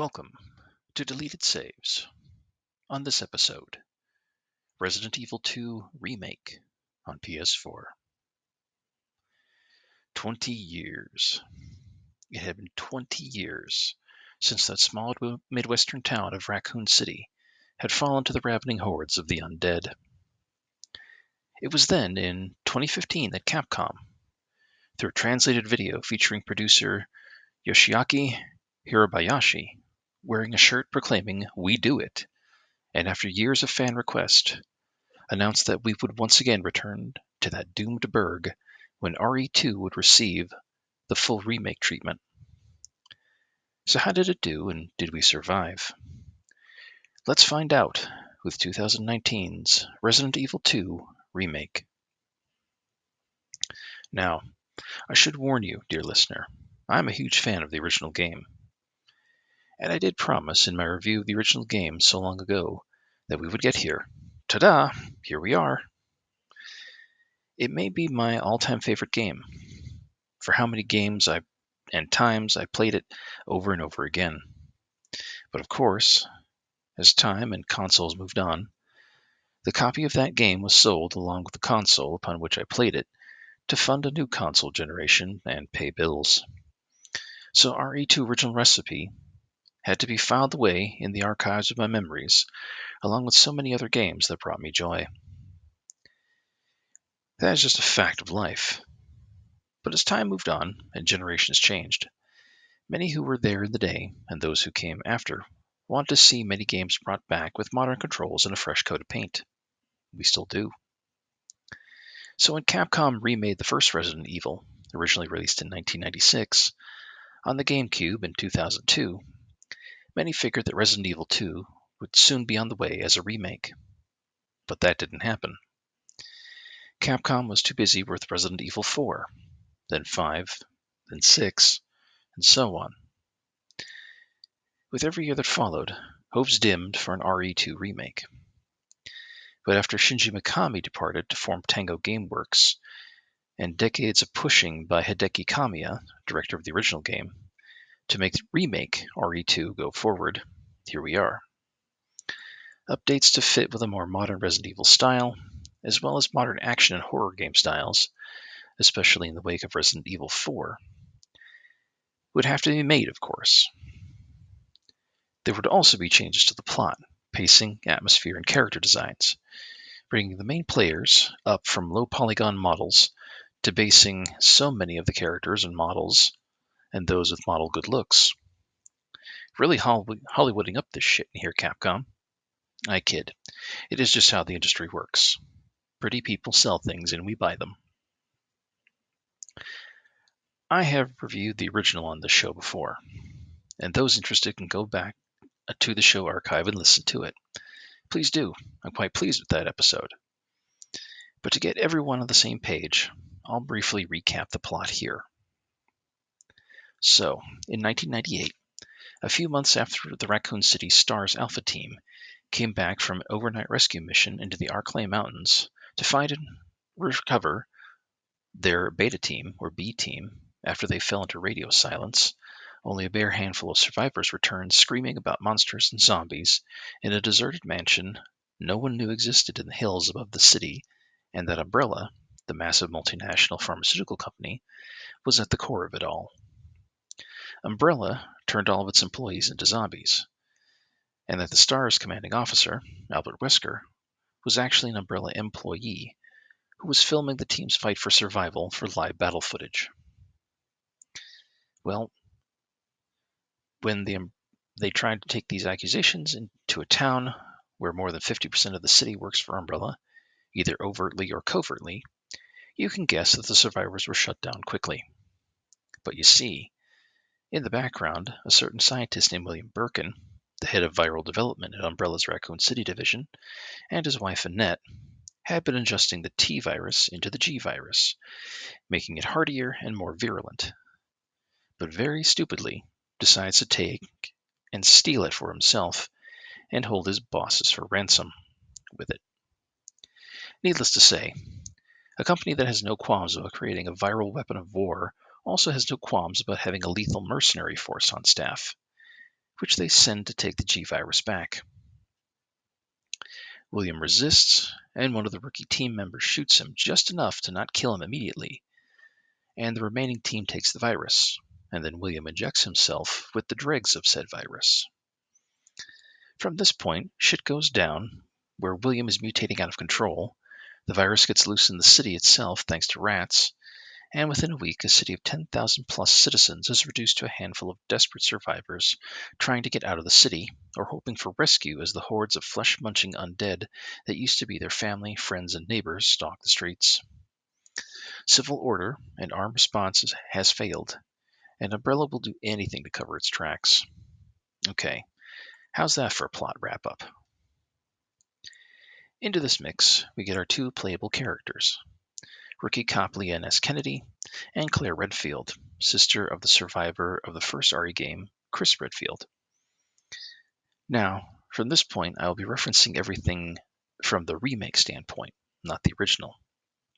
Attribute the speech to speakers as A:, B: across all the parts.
A: Welcome to Deleted Saves. On this episode, Resident Evil 2 Remake on PS4. 20 years. It had been 20 years since that small Midwestern town of Raccoon City had fallen to the ravening hordes of the undead. It was then, in 2015, that Capcom, through a translated video featuring producer Yoshiaki Hirabayashi, wearing a shirt proclaiming, "We do it," and after years of fan request, announced that we would once again return to that doomed burg when RE2 would receive the full remake treatment. So how did it do, and did we survive? Let's find out with 2019's Resident Evil 2 Remake. Now, I should warn you, dear listener, I'm a huge fan of the original game. And I did promise in my review of the original game so long ago that we would get here. Ta-da! Here we are. It may be my all-time favorite game, for how many times I played it over and over again. But of course, as time and consoles moved on, the copy of that game was sold along with the console upon which I played it to fund a new console generation and pay bills. So RE2 Original Recipe had to be filed away in the archives of my memories, along with so many other games that brought me joy. That is just a fact of life. But as time moved on and generations changed, many who were there in the day and those who came after wanted to see many games brought back with modern controls and a fresh coat of paint. We still do. So when Capcom remade the first Resident Evil, originally released in 1996, on the GameCube in 2002, many figured that Resident Evil 2 would soon be on the way as a remake. But that didn't happen. Capcom was too busy with Resident Evil 4, then 5, then 6, and so on. With every year that followed, hopes dimmed for an RE2 remake. But after Shinji Mikami departed to form Tango Gameworks, and decades of pushing by Hideki Kamiya, director of the original game, to make the remake RE2 go forward, here we are. Updates to fit with a more modern Resident Evil style, as well as modern action and horror game styles, especially in the wake of Resident Evil 4, would have to be made, of course. There would also be changes to the plot, pacing, atmosphere, and character designs, bringing the main players up from low polygon models to basing so many of the characters and models and those with model good looks. Really Hollywooding up this shit in here, Capcom. I kid. It is just how the industry works. Pretty people sell things and we buy them. I have reviewed the original on this show before, and those interested can go back to the show archive and listen to it. Please do. I'm quite pleased with that episode. But to get everyone on the same page, I'll briefly recap the plot here. So, in 1998, a few months after the Raccoon City STARS Alpha team came back from an overnight rescue mission into the Arklay Mountains to find and recover their Beta team, or B team, after they fell into radio silence, only a bare handful of survivors returned screaming about monsters and zombies in a deserted mansion no one knew existed in the hills above the city, and that Umbrella, the massive multinational pharmaceutical company, was at the core of it all. Umbrella turned all of its employees into zombies, and that the STARS commanding officer, Albert Wesker, was actually an Umbrella employee who was filming the team's fight for survival for live battle footage. Well, when they tried to take these accusations into a town where more than 50% of the city works for Umbrella, either overtly or covertly, you can guess that the survivors were shut down quickly. But you see, in the background, a certain scientist named William Birkin, the head of viral development at Umbrella's Raccoon City division, and his wife Annette, had been ingesting the T virus into the G virus, making it hardier and more virulent. But very stupidly, decides to take and steal it for himself and hold his bosses for ransom with it. Needless to say, a company that has no qualms about creating a viral weapon of war also has no qualms about having a lethal mercenary force on staff, which they send to take the G-Virus back. William resists, and one of the rookie team members shoots him just enough to not kill him immediately, and the remaining team takes the virus, and then William injects himself with the dregs of said virus. From this point, shit goes down, where William is mutating out of control, the virus gets loose in the city itself thanks to rats, and within a week a city of 10,000 plus citizens is reduced to a handful of desperate survivors trying to get out of the city, or hoping for rescue as the hordes of flesh-munching undead that used to be their family, friends, and neighbors stalk the streets. Civil order and armed response has failed, and Umbrella will do anything to cover its tracks. Okay, how's that for a plot wrap-up? Into this mix, we get our two playable characters, rookie cop Leanne S. Kennedy, and Claire Redfield, sister of the survivor of the first RE game, Chris Redfield. Now, from this point, I will be referencing everything from the remake standpoint, not the original.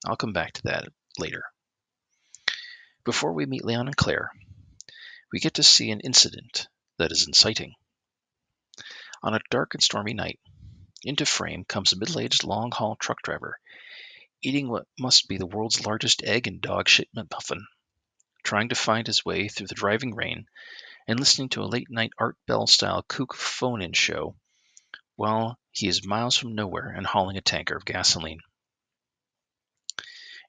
A: I'll come back to that later. Before we meet Leon and Claire, we get to see an incident that is inciting. On a dark and stormy night, into frame comes a middle-aged long-haul truck driver eating what must be the world's largest egg and dog shit muffin, trying to find his way through the driving rain and listening to a late-night Art Bell-style kook phone-in show while he is miles from nowhere and hauling a tanker of gasoline.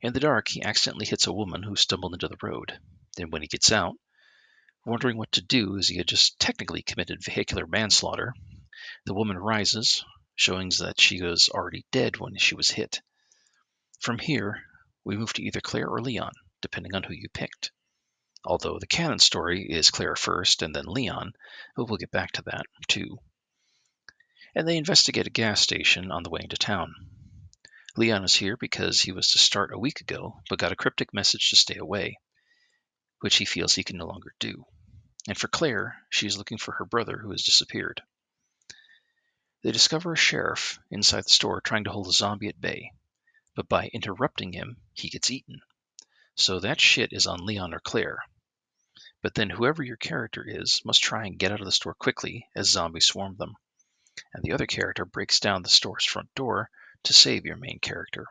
A: In the dark, he accidentally hits a woman who stumbled into the road, and when he gets out, wondering what to do as he had just technically committed vehicular manslaughter, the woman rises, showing that she was already dead when she was hit. From here, we move to either Claire or Leon, depending on who you picked. Although the canon story is Claire first and then Leon, but we'll get back to that too. And they investigate a gas station on the way into town. Leon is here because he was to start a week ago, but got a cryptic message to stay away, which he feels he can no longer do. And for Claire, she is looking for her brother who has disappeared. They discover a sheriff inside the store trying to hold a zombie at bay, but by interrupting him, he gets eaten. So that shit is on Leon or Claire. But then whoever your character is must try and get out of the store quickly as zombies swarm them. And the other character breaks down the store's front door to save your main character,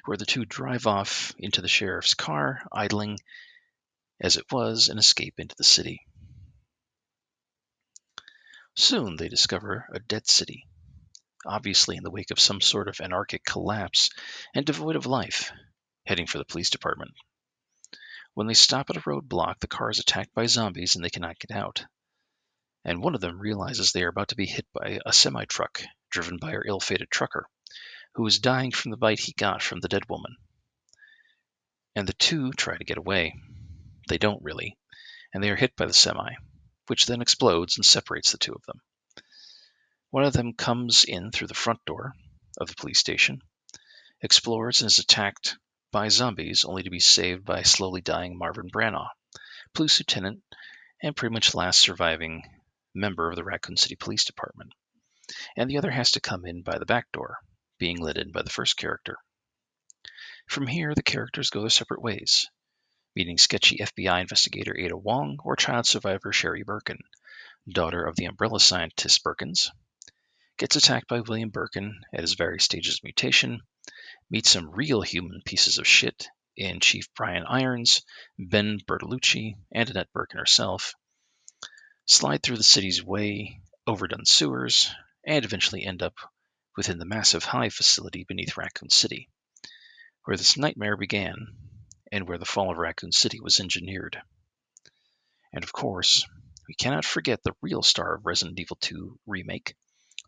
A: where the two drive off into the sheriff's car, idling as it was, and escape into the city. Soon they discover a dead city, obviously in the wake of some sort of anarchic collapse and devoid of life, heading for the police department. When they stop at a roadblock, the car is attacked by zombies and they cannot get out. And one of them realizes they are about to be hit by a semi-truck driven by our ill-fated trucker, who is dying from the bite he got from the dead woman. And the two try to get away. They don't really, and they are hit by the semi, which then explodes and separates the two of them. One of them comes in through the front door of the police station, explores and is attacked by zombies, only to be saved by slowly dying Marvin Branagh, police lieutenant and pretty much last surviving member of the Raccoon City Police Department. And the other has to come in by the back door, being let in by the first character. From here, the characters go their separate ways, meeting sketchy FBI investigator Ada Wong or child survivor Sherry Birkin, daughter of the umbrella scientist Birkins, gets attacked by William Birkin at his various stages of mutation, meets some real human pieces of shit in Chief Brian Irons, Ben Bertolucci, and Annette Birkin herself, slide through the city's way, overdone sewers, and eventually end up within the massive hive facility beneath Raccoon City, where this nightmare began and where the fall of Raccoon City was engineered. And of course, we cannot forget the real star of Resident Evil 2 Remake,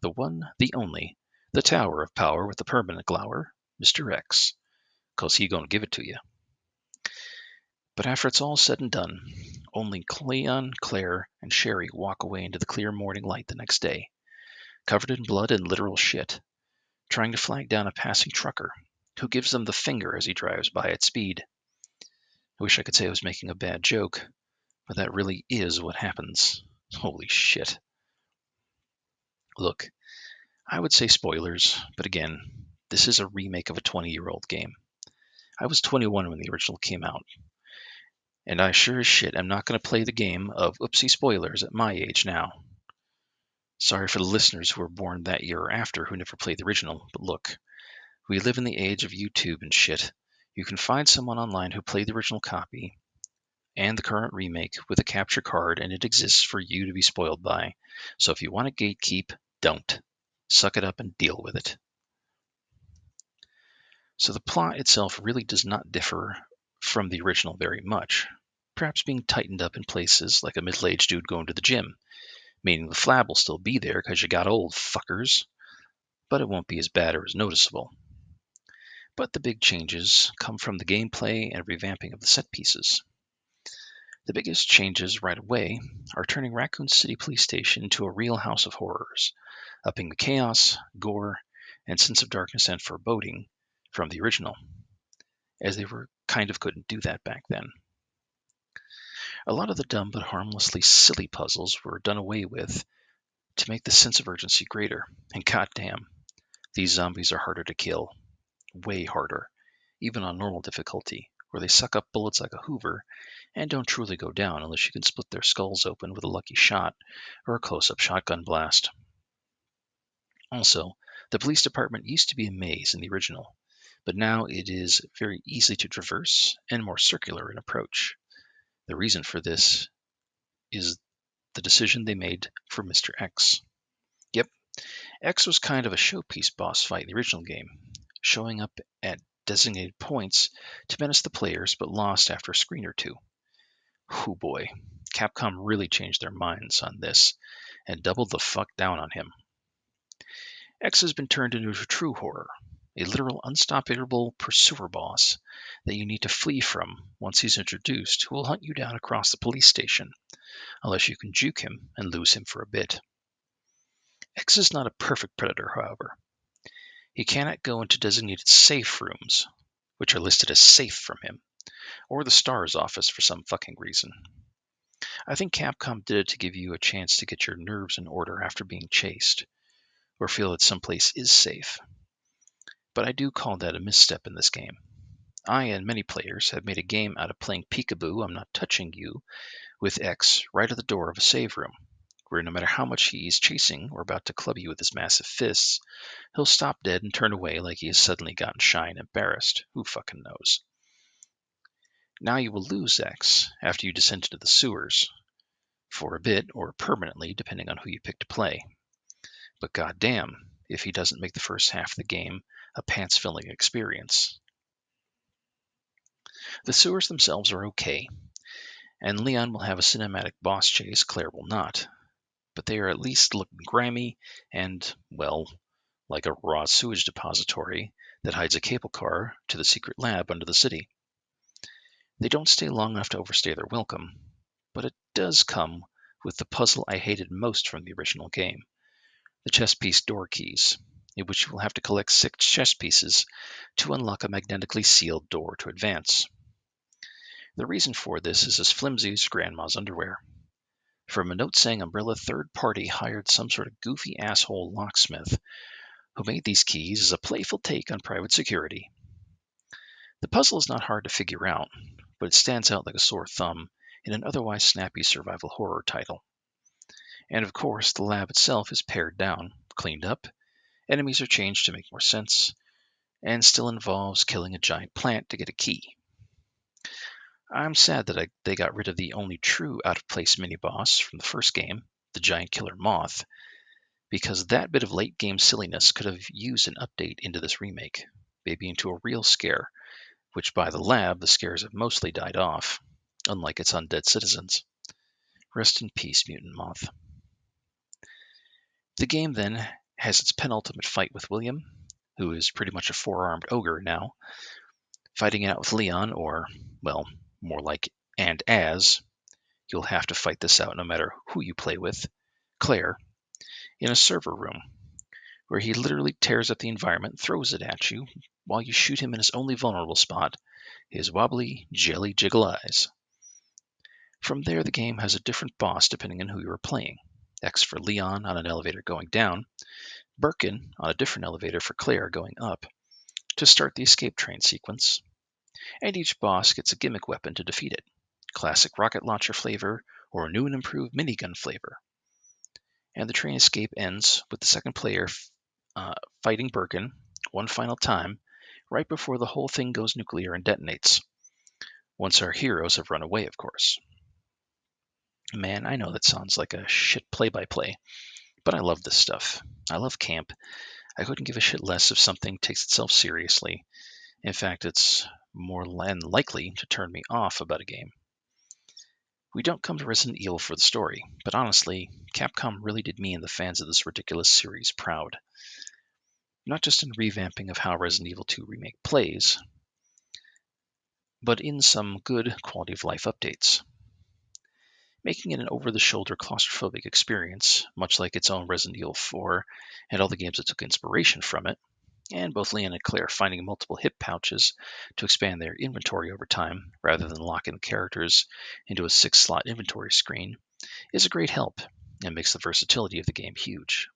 A: the one, the only, the Tower of Power with the permanent glower, Mr. X, 'cause he gonna give it to you. But after it's all said and done, only Leon, Claire, and Sherry walk away into the clear morning light the next day, covered in blood and literal shit, trying to flag down a passing trucker, who gives them the finger as he drives by at speed. I wish I could say I was making a bad joke, but that really is what happens. Holy shit. Look, I would say spoilers, but again, this is a remake of a 20-year-old game. I was 21 when the original came out, And I sure as shit am not going to play the game of oopsie spoilers at my age now. Sorry for the listeners who were born that year or after who never played the original, but look, we live in the age of YouTube and shit. You can find someone online who played the original copy and the current remake with a capture card, and it exists for you to be spoiled by. So if you want to gatekeep, don't. Suck it up and deal with it. So the plot itself really does not differ from the original very much, perhaps being tightened up in places like a middle-aged dude going to the gym, meaning the flab will still be there because you got old fuckers, but it won't be as bad or as noticeable. But the big changes come from the gameplay and revamping of the set pieces. The biggest changes right away are turning Raccoon City Police Station into a real house of horrors, upping the chaos, gore, and sense of darkness and foreboding from the original, as they couldn't do that back then. A lot of the dumb but harmlessly silly puzzles were done away with to make the sense of urgency greater, and goddamn, these zombies are harder to kill. Way harder, even on normal difficulty, where they suck up bullets like a hoover and don't truly go down unless you can split their skulls open with a lucky shot or a close-up shotgun blast. Also, the police department used to be a maze in the original, but now it is very easy to traverse and more circular in approach. The reason for this is the decision they made for Mr. X. Yep, X was kind of a showpiece boss fight in the original game, showing up at designated points to menace the players but lost after a screen or two. Hoo boy, Capcom really changed their minds on this and doubled the fuck down on him. X has been turned into a true horror, a literal unstoppable pursuer boss that you need to flee from once he's introduced, who will hunt you down across the police station, unless you can juke him and lose him for a bit. X is not a perfect predator, however. He cannot go into designated safe rooms, which are listed as safe from him, or the STARS office for some fucking reason. I think Capcom did it to give you a chance to get your nerves in order after being chased, or feel that someplace is safe. But I do call that a misstep in this game. I and many players have made a game out of playing peekaboo, I'm not touching you, with X right at the door of a save room, where no matter how much he's chasing or about to club you with his massive fists, he'll stop dead and turn away like he has suddenly gotten shy and embarrassed. Who fucking knows? Now you will lose X after you descend into the sewers, for a bit or permanently, depending on who you pick to play. But goddamn, if he doesn't make the first half of the game a pants-filling experience. The sewers themselves are okay, and Leon will have a cinematic boss chase, Claire will not. But they are at least looking grimy and, well, like a raw sewage depository that hides a cable car to the secret lab under the city. They don't stay long enough to overstay their welcome, but it does come with the puzzle I hated most from the original game, the chess piece door keys, in which you will have to collect 6 chess pieces to unlock a magnetically sealed door to advance. The reason for this is as flimsy as grandma's underwear. From a note saying Umbrella third party hired some sort of goofy asshole locksmith who made these keys as a playful take on private security. The puzzle is not hard to figure out, but it stands out like a sore thumb in an otherwise snappy survival horror title. And of course, the lab itself is pared down, cleaned up, enemies are changed to make more sense, and still involves killing a giant plant to get a key. I'm sad that they got rid of the only true out-of-place mini-boss from the first game, the giant killer moth, because that bit of late-game silliness could have used an update into this remake, maybe into a real scare, which by the lab, the scares have mostly died off, unlike its undead citizens. Rest in peace, Mutant Moth. The game then has its penultimate fight with William, who is pretty much a 4-armed ogre now, fighting it out with Leon, or, well, more like and as, you'll have to fight this out no matter who you play with, Claire, in a server room, where he literally tears up the environment and throws it at you while you shoot him in his only vulnerable spot, his wobbly, jelly jiggle eyes. From there, the game has a different boss depending on who you are playing. X for Leon on an elevator going down, Birkin on a different elevator for Claire going up, to start the escape train sequence, and each boss gets a gimmick weapon to defeat it, classic rocket launcher flavor, or a new and improved minigun flavor. And the train escape ends with the second player fighting Birkin one final time right before the whole thing goes nuclear and detonates. Once our heroes have run away, of course. Man, I know that sounds like a shit play-by-play, but I love this stuff. I love camp. I couldn't give a shit less if something takes itself seriously. In fact, it's more than likely to turn me off about a game. We don't come to Resident Evil for the story, but honestly, Capcom really did me and the fans of this ridiculous series proud. Not just in revamping of how Resident Evil 2 Remake plays, but in some good quality of life updates. Making it an over-the-shoulder claustrophobic experience, much like its own Resident Evil 4 and all the games that took inspiration from it, and both Leon and Claire finding multiple hip pouches to expand their inventory over time rather than locking the characters into a 6-slot inventory screen, is a great help and makes the versatility of the game huge.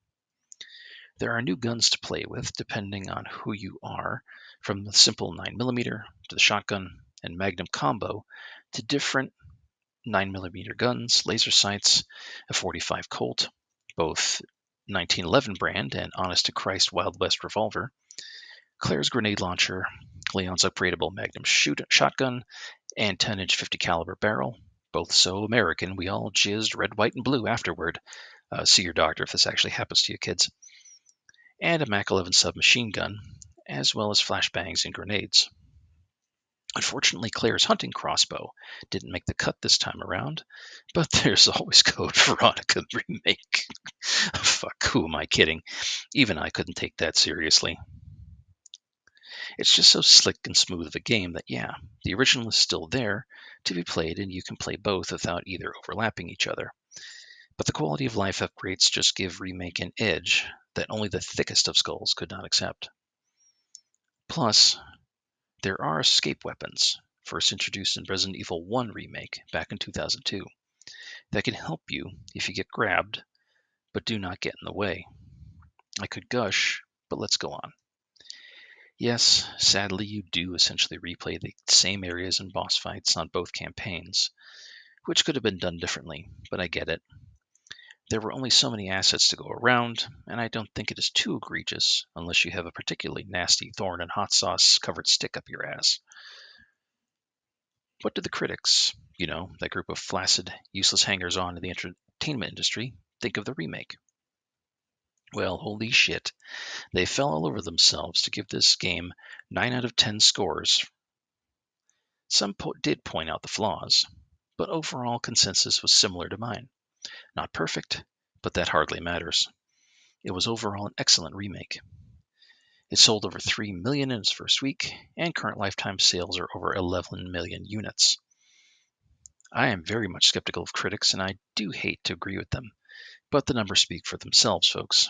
A: There are new guns to play with depending on who you are, from the simple 9mm to the shotgun and magnum combo to different 9mm guns, laser sights, a .45 Colt, both 1911 brand and honest-to-Christ Wild West revolver, Claire's grenade launcher, Leon's upgradable magnum shotgun, and 10-inch 50 caliber barrel, both so American we all jizzed red, white, and blue afterward. See your doctor if this actually happens to you, kids. And a Mac 11 submachine gun, as well as flashbangs and grenades. Unfortunately, Claire's hunting crossbow didn't make the cut this time around, but there's always Code Veronica Remake. Fuck, who am I kidding? Even I couldn't take that seriously. It's just so slick and smooth of a game that, yeah, the original is still there to be played and you can play both without either overlapping each other. But the quality of life upgrades just give Remake an edge that only the thickest of skulls could not accept. Plus, there are escape weapons, first introduced in Resident Evil 1 Remake back in 2002, that can help you if you get grabbed, but do not get in the way. I could gush, but let's go on. Yes, sadly you do essentially replay the same areas and boss fights on both campaigns, which could have been done differently, but I get it. There were only so many assets to go around, and I don't think it is too egregious unless you have a particularly nasty thorn and hot sauce covered stick up your ass. What did the critics, that group of flaccid, useless hangers-on in the entertainment industry, think of the remake? Well, holy shit. They fell all over themselves to give this game 9 out of 10 scores. Some did point out the flaws, but overall consensus was similar to mine. Not perfect, but that hardly matters. It was overall an excellent remake. It sold over 3 million in its first week, and current lifetime sales are over 11 million units. I am very much skeptical of critics, and I do hate to agree with them, but the numbers speak for themselves, folks.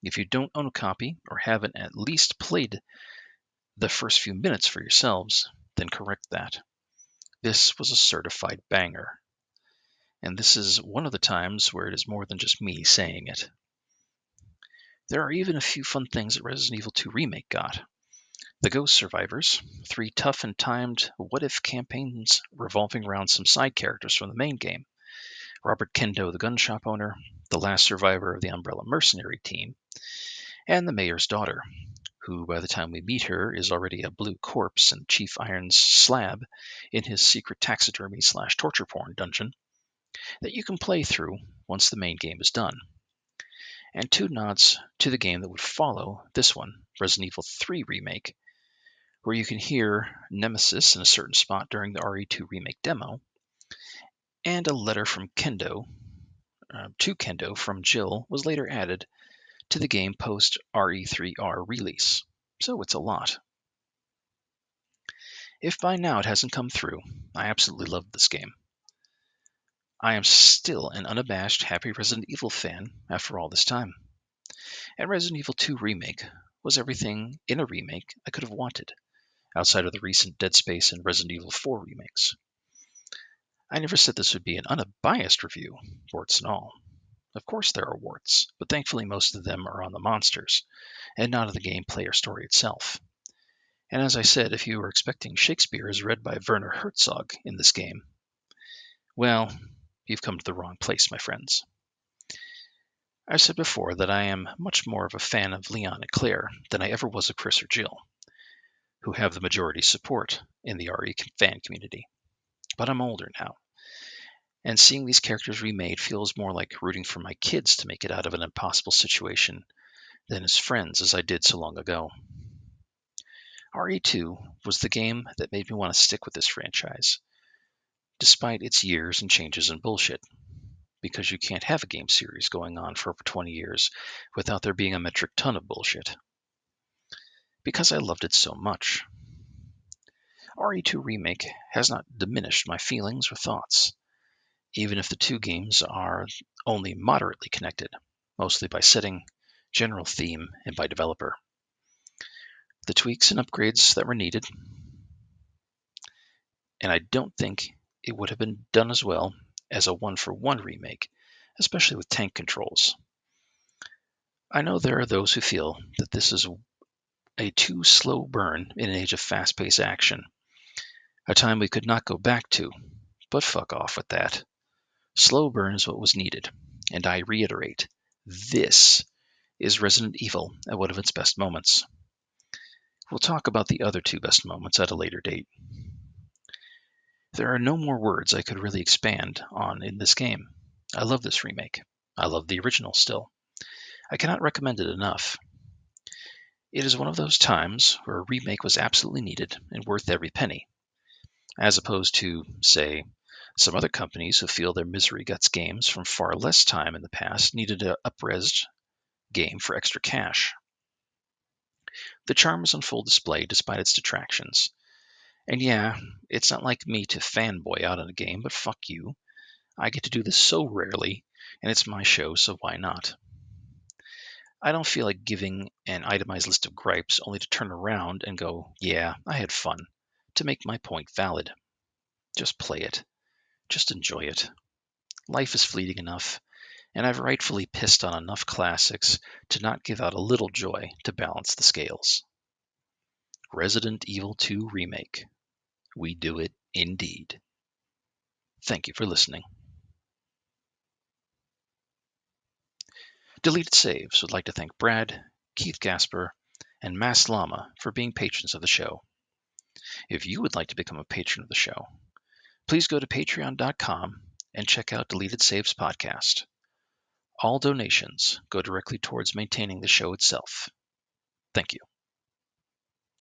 A: If you don't own a copy or haven't at least played the first few minutes for yourselves, then correct that. This was a certified banger. And this is one of the times where it is more than just me saying it. There are even a few fun things that Resident Evil 2 Remake got. The Ghost Survivors, 3 tough and timed what-if campaigns revolving around some side characters from the main game. Robert Kendo, the gun shop owner, the last survivor of the Umbrella mercenary team, and the mayor's daughter, who by the time we meet her is already a blue corpse in Chief Iron's slab in his secret taxidermy/torture porn dungeon that you can play through once the main game is done. And 2 nods to the game that would follow this one, Resident Evil 3 Remake, where you can hear Nemesis in a certain spot during the RE2 Remake demo, and a letter from Kendo, to Kendo from Jill was later added to the game post RE3R release, so it's a lot. If by now it hasn't come through, I absolutely love this game. I am still an unabashed happy Resident Evil fan after all this time. And Resident Evil 2 Remake was everything in a remake I could have wanted, outside of the recent Dead Space and Resident Evil 4 remakes. I never said this would be an unbiased review, warts and all. Of course there are warts, but thankfully most of them are on the monsters, and not on the gameplay or story itself. And as I said, if you were expecting Shakespeare as read by Werner Herzog in this game, Well, you've come to the wrong place, my friends. I've said before that I am much more of a fan of Leon and Claire than I ever was of Chris or Jill, who have the majority support in the RE fan community. But I'm older now, and seeing these characters remade feels more like rooting for my kids to make it out of an impossible situation than as friends as I did so long ago. RE2 was the game that made me want to stick with this franchise, despite its years and changes and bullshit, because you can't have a game series going on for over 20 years without there being a metric ton of bullshit. Because I loved it so much. RE2 Remake has not diminished my feelings or thoughts, even if the two games are only moderately connected, mostly by setting, general theme, and by developer. The tweaks and upgrades that were needed, and I don't think it would have been done as well as a one-for-one remake, especially with tank controls. I know there are those who feel that this is a too slow burn in an age of fast-paced action, a time we could not go back to, but fuck off with that. Slow burn is what was needed, and I reiterate, this is Resident Evil at one of its best moments. We'll talk about the other two best moments at a later date. There are no more words I could really expand on in this game. I love this remake. I love the original still. I cannot recommend it enough. It is one of those times where a remake was absolutely needed and worth every penny, as opposed to, say, some other companies who feel their misery guts games from far less time in the past needed a up-resed game for extra cash. The charm is on full display despite its detractions. And yeah, it's not like me to fanboy out on a game, but fuck you. I get to do this so rarely, and it's my show, so why not? I don't feel like giving an itemized list of gripes only to turn around and go, yeah, I had fun, to make my point valid. Just play it. Just enjoy it. Life is fleeting enough, and I've rightfully pissed on enough classics to not give out a little joy to balance the scales. Resident Evil 2 Remake. We do it indeed. Thank you for listening. Deleted Saves would like to thank Brad, Keith Gasper, and Mass Llama for being patrons of the show. If you would like to become a patron of the show, please go to patreon.com and check out Deleted Saves podcast. All donations go directly towards maintaining the show itself. Thank you.